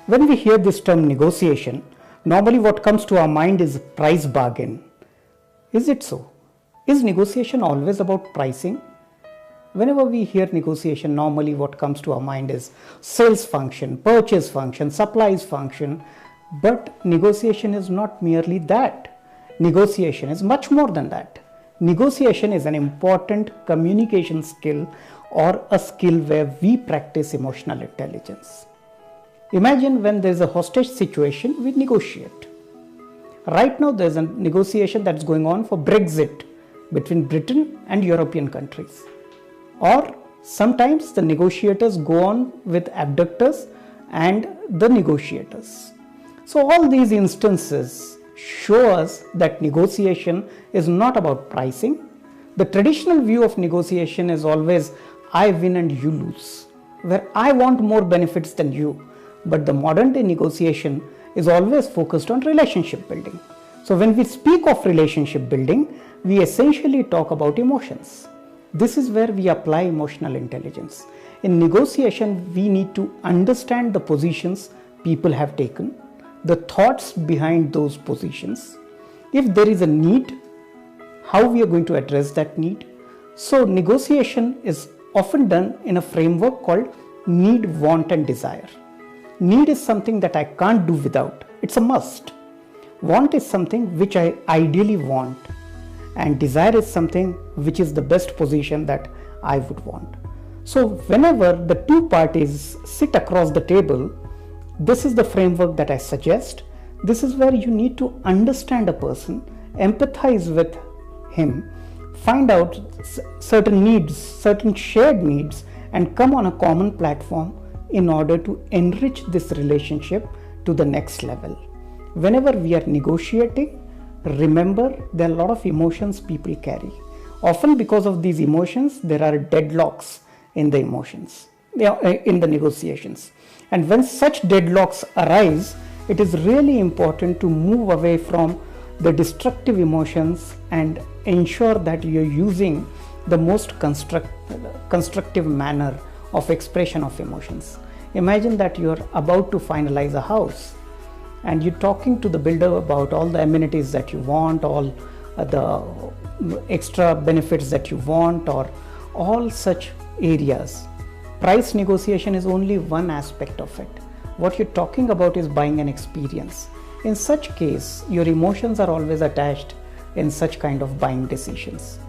When we hear this term negotiation, normally what comes to our mind is price bargain. Is it so? Is negotiation always about pricing? Whenever we hear negotiation, normally what comes to our mind is sales function, purchase function, supplies function. But negotiation is not merely that. Negotiation is much more than that. Negotiation is an important communication skill or a skill where we practice emotional intelligence. Imagine when there is a hostage situation, we negotiate. Right now there is a negotiation that's going on for Brexit between Britain and European countries. Or sometimes the negotiators go on with abductors and the negotiators. So all these instances show us that negotiation is not about pricing. The traditional view of negotiation is always I win and you lose, where I want more benefits than you. But the modern day negotiation is always focused on relationship building. So when we speak of relationship building, we essentially talk about emotions. This is where we apply emotional intelligence. In negotiation, we need to understand the positions people have taken, the thoughts behind those positions. If there is a need, how we are going to address that need. So negotiation is often done in a framework called need, want and desire. Need is something that I can't do without. It's a must. Want is something which I ideally want. And desire is something which is the best position that I would want. So whenever the two parties sit across the table, this is the framework that I suggest. This is where you need to understand a person, empathize with him, find out certain needs, certain shared needs, and come on a common platform in order to enrich this relationship to the next level. Whenever we are negotiating, remember there are a lot of emotions people carry. Often because of these emotions, there are deadlocks in the emotions, in the negotiations. And when such deadlocks arise, it is really important to move away from the destructive emotions and ensure that you're using the most constructive manner of expression of emotions. Imagine that you're about to finalize a house and you're talking to the builder about all the amenities that you want, all the extra benefits that you want, or all such areas. Price negotiation is only one aspect of it. What you're talking about is buying an experience. In such case, your emotions are always attached in such kind of buying decisions.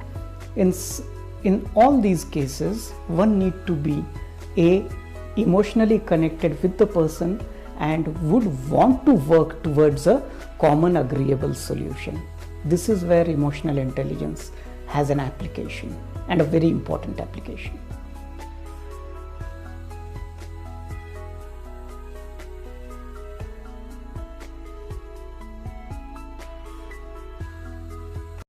In all these cases, one need to be emotionally connected with the person and would want to work towards a common agreeable solution. This is where emotional intelligence has an application, and a very important application.